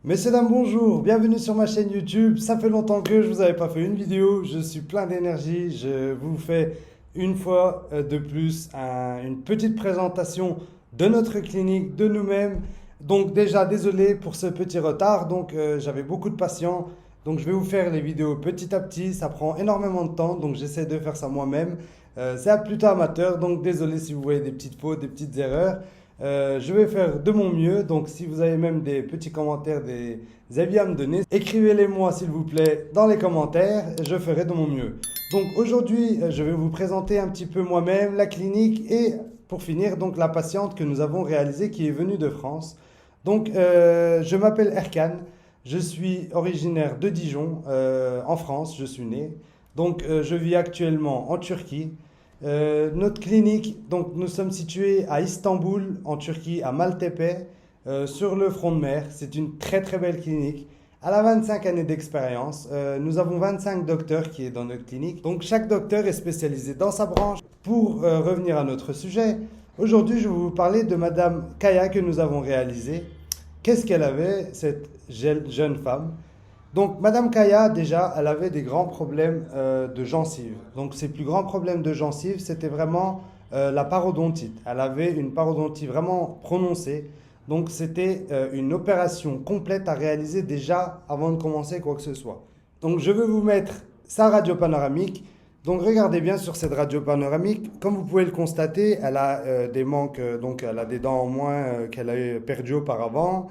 Messieurs, dames, bonjour, bienvenue sur ma chaîne YouTube. Ça fait longtemps que je vous avais pas fait une vidéo, je suis plein d'énergie. Je vous fais une fois de plus une petite présentation de notre clinique, de nous-mêmes. Donc déjà, désolé pour ce petit retard, j'avais beaucoup de patients. Donc je vais vous faire les vidéos petit à petit, ça prend énormément de temps, donc j'essaie de faire ça moi-même. C'est plutôt amateur, donc désolé si vous voyez des petites fautes, des petites erreurs. Je vais faire de mon mieux, donc si vous avez même des petits commentaires, des avis à me donner, écrivez-les moi s'il vous plaît dans les commentaires, je ferai de mon mieux. Donc aujourd'hui, je vais vous présenter un petit peu moi-même, la clinique et pour finir, donc la patiente que nous avons réalisée qui est venue de France. Je m'appelle Erkan, je suis originaire de Dijon, en France, je suis né. Je vis actuellement en Turquie. Notre clinique, donc nous sommes situés à Istanbul, en Turquie, à Maltepe, sur le front de mer. C'est une très très belle clinique. Elle a 25 années d'expérience. Nous avons 25 docteurs qui sont dans notre clinique. Donc chaque docteur est spécialisé dans sa branche. Pour revenir à notre sujet, aujourd'hui je vais vous parler de Madame Kaya que nous avons réalisée. Qu'est-ce qu'elle avait, cette jeune femme? Donc, Madame Kaya, déjà, elle avait des grands problèmes de gencives. Donc, ses plus grands problèmes de gencives, c'était vraiment la parodontite. Elle avait une parodontie vraiment prononcée. Donc, c'était une opération complète à réaliser déjà avant de commencer quoi que ce soit. Donc, je vais vous mettre sa radio panoramique. Donc, regardez bien sur cette radio panoramique. Comme vous pouvez le constater, elle a des manques, donc elle a des dents en moins qu'elle a perdues auparavant.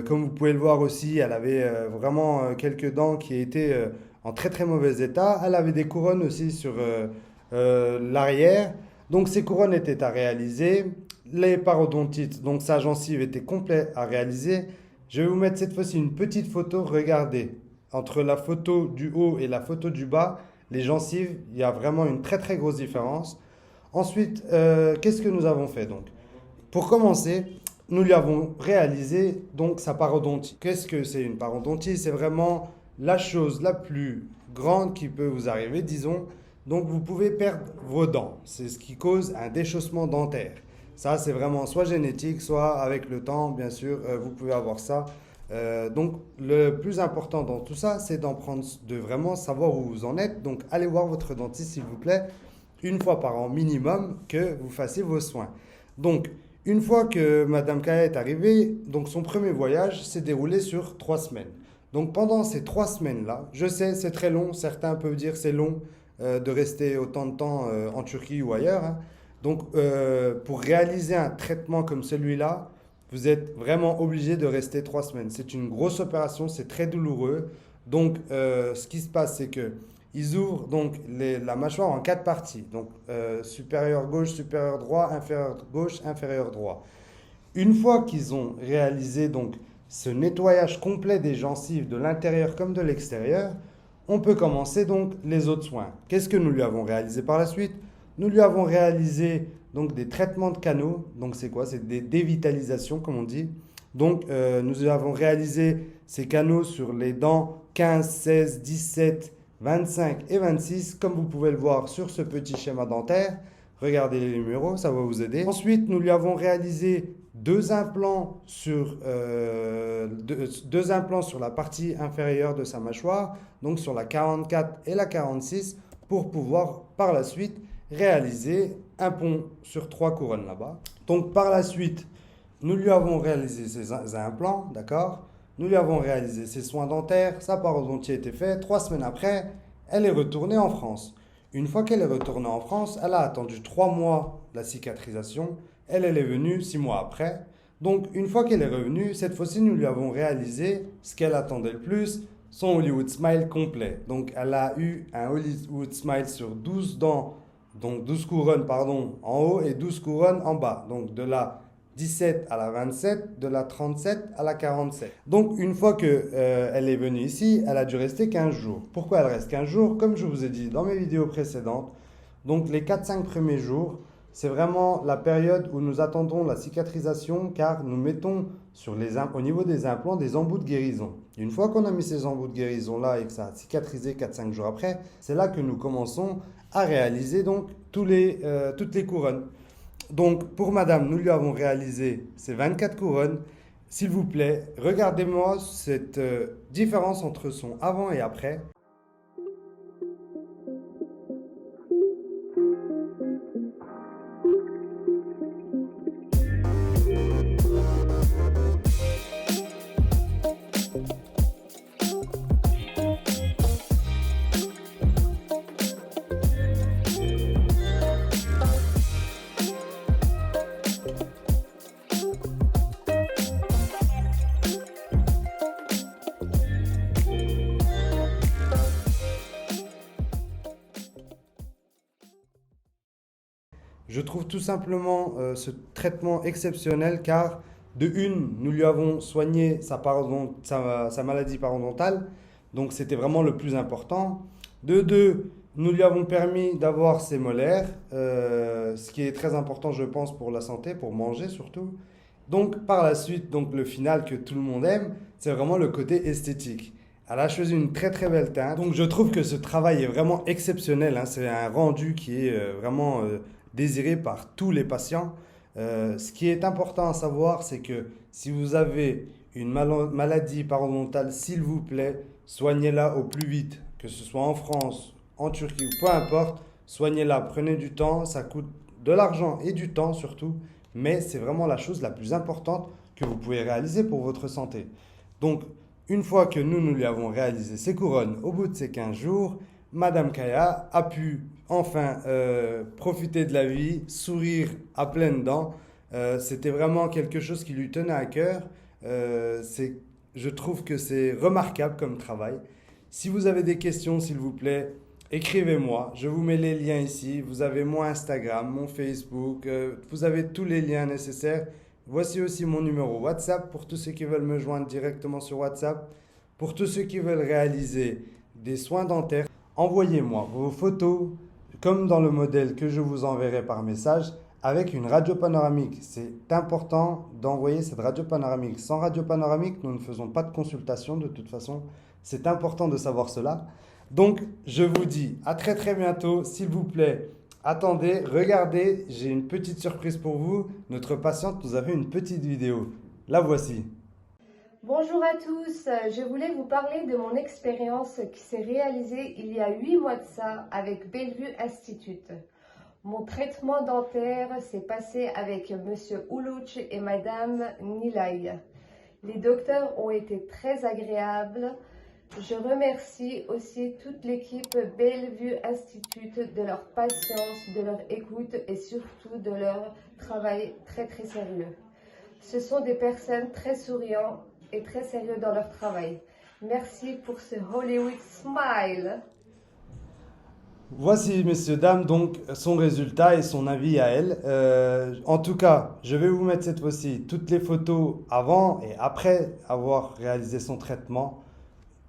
Comme vous pouvez le voir aussi, elle avait vraiment quelques dents qui étaient en très très mauvais état. Elle avait des couronnes aussi sur l'arrière. Donc ces couronnes étaient à réaliser. Les parodontites, donc sa gencive était complète à réaliser. Je vais vous mettre cette fois-ci une petite photo. Regardez, entre la photo du haut et la photo du bas, les gencives, il y a vraiment une très très grosse différence. Ensuite, qu'est-ce que nous avons fait donc? Pour commencer, nous lui avons réalisé donc sa parodontie. Qu'est-ce que c'est une parodontie? C'est vraiment la chose la plus grande qui peut vous arriver, disons. Donc vous pouvez perdre vos dents. C'est ce qui cause un déchaussement dentaire. Ça, c'est vraiment soit génétique, soit avec le temps, bien sûr, vous pouvez avoir ça. Donc le plus important dans tout ça, c'est de vraiment savoir où vous en êtes. Donc allez voir votre dentiste, s'il vous plaît, une fois par an minimum, que vous fassiez vos soins. Donc, une fois que Madame Kaya est arrivée, donc son premier voyage s'est déroulé sur 3 semaines. Donc pendant ces 3 semaines-là, je sais c'est très long, certains peuvent dire c'est long de rester autant de temps en Turquie ou ailleurs, hein. Pour réaliser un traitement comme celui-là, vous êtes vraiment obligé de rester 3 semaines. C'est une grosse opération, c'est très douloureux. Ce qui se passe, c'est que ils ouvrent donc la mâchoire en 4 parties. Donc, supérieur gauche, supérieur droit, inférieur gauche, inférieur droit. Une fois qu'ils ont réalisé donc ce nettoyage complet des gencives de l'intérieur comme de l'extérieur, on peut commencer donc les autres soins. Qu'est-ce que nous lui avons réalisé par la suite? Nous lui avons réalisé donc des traitements de canaux. Donc, c'est quoi? C'est des dévitalisations, comme on dit. Nous avons réalisé ces canaux sur les dents 15, 16, 17, 25 et 26, comme vous pouvez le voir sur ce petit schéma dentaire. Regardez les numéros, ça va vous aider. Ensuite, nous lui avons réalisé deux implants sur la partie inférieure de sa mâchoire, donc sur la 44 et la 46, pour pouvoir par la suite réaliser un pont sur 3 couronnes là-bas. Donc par la suite, nous lui avons réalisé ces implants, d'accord? Nous lui avons réalisé ses soins dentaires, sa parodontie a été faite. 3 semaines après, elle est retournée en France. Une fois qu'elle est retournée en France, elle a attendu 3 mois la cicatrisation. Elle est venue 6 mois après. Donc, une fois qu'elle est revenue, cette fois-ci, nous lui avons réalisé ce qu'elle attendait le plus, son Hollywood Smile complet. Donc, elle a eu un Hollywood Smile sur 12 dents, donc 12 couronnes, pardon, en haut et 12 couronnes en bas. Donc, de la 17 à la 27, de la 37 à la 47. Donc, une fois qu'elle est venue ici, elle a dû rester 15 jours. Pourquoi elle reste 15 jours? Comme je vous ai dit dans mes vidéos précédentes, donc les 4-5 premiers jours, c'est vraiment la période où nous attendons la cicatrisation car nous mettons au niveau des implants des embouts de guérison. Une fois qu'on a mis ces embouts de guérison là et que ça a cicatrisé 4-5 jours après, c'est là que nous commençons à réaliser donc toutes les couronnes. Donc pour madame, nous lui avons réalisé ces 24 couronnes. S'il vous plaît, regardez-moi cette différence entre son avant et après. Je trouve tout simplement ce traitement exceptionnel car de une, nous lui avons soigné sa maladie parodontale, donc c'était vraiment le plus important. De deux, nous lui avons permis d'avoir ses molaires, ce qui est très important je pense pour la santé, pour manger surtout. Donc par la suite, donc le final que tout le monde aime, c'est vraiment le côté esthétique. Elle a choisi une très très belle teinte. Donc je trouve que ce travail est vraiment exceptionnel, hein. C'est un rendu qui est vraiment désiré par tous les patients. Ce qui est important à savoir, c'est que si vous avez une maladie parodontale, s'il vous plaît, soignez-la au plus vite. Que ce soit en France, en Turquie ou peu importe, soignez-la, prenez du temps, ça coûte de l'argent et du temps surtout, mais c'est vraiment la chose la plus importante que vous pouvez réaliser pour votre santé. Donc, une fois que nous lui avons réalisé ces couronnes, au bout de ces 15 jours, Madame Kaya a pu enfin profiter de la vie, sourire à pleines dents. C'était vraiment quelque chose qui lui tenait à cœur. Je trouve que c'est remarquable comme travail. Si vous avez des questions, s'il vous plaît, écrivez-moi. Je vous mets les liens ici. Vous avez mon Instagram, mon Facebook. Vous avez tous les liens nécessaires. Voici aussi mon numéro WhatsApp pour tous ceux qui veulent me joindre directement sur WhatsApp. Pour tous ceux qui veulent réaliser des soins dentaires, envoyez-moi vos photos, comme dans le modèle que je vous enverrai par message, avec une radio panoramique. C'est important d'envoyer cette radio panoramique. Sans radio panoramique, nous ne faisons pas de consultation de toute façon. C'est important de savoir cela. Donc, je vous dis à très très bientôt. S'il vous plaît, attendez, regardez, j'ai une petite surprise pour vous. Notre patiente nous a fait une petite vidéo. La voici. Bonjour à tous, je voulais vous parler de mon expérience qui s'est réalisée il y a 8 mois de ça avec Bellevue Institute. Mon traitement dentaire s'est passé avec Monsieur Oulouch et Madame Nilay. Les docteurs ont été très agréables. Je remercie aussi toute l'équipe Bellevue Institute de leur patience, de leur écoute et surtout de leur travail très très sérieux. Ce sont des personnes très souriantes et très sérieux dans leur travail. Merci pour ce Hollywood smile. Voici, messieurs, dames, donc son résultat et son avis à elle. En tout cas, je vais vous mettre cette fois-ci toutes les photos avant et après avoir réalisé son traitement.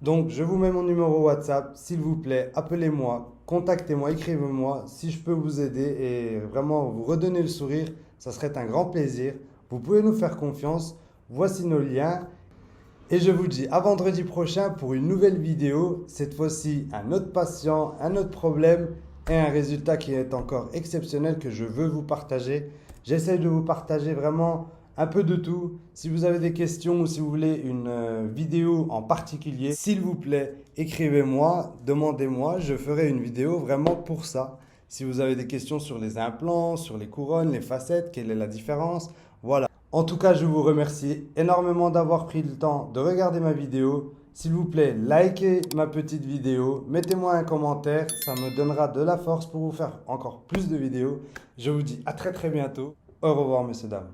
Donc, je vous mets mon numéro WhatsApp. S'il vous plaît, appelez-moi, contactez-moi, écrivez-moi si je peux vous aider et vraiment vous redonner le sourire. Ça serait un grand plaisir. Vous pouvez nous faire confiance. Voici nos liens. Et je vous dis à vendredi prochain pour une nouvelle vidéo. Cette fois-ci, un autre patient, un autre problème et un résultat qui est encore exceptionnel que je veux vous partager. J'essaie de vous partager vraiment un peu de tout. Si vous avez des questions ou si vous voulez une vidéo en particulier, s'il vous plaît, écrivez-moi, demandez-moi. Je ferai une vidéo vraiment pour ça. Si vous avez des questions sur les implants, sur les couronnes, les facettes, quelle est la différence, voilà. En tout cas, je vous remercie énormément d'avoir pris le temps de regarder ma vidéo. S'il vous plaît, likez ma petite vidéo, mettez-moi un commentaire, ça me donnera de la force pour vous faire encore plus de vidéos. Je vous dis à très très bientôt. Au revoir, messieurs, dames.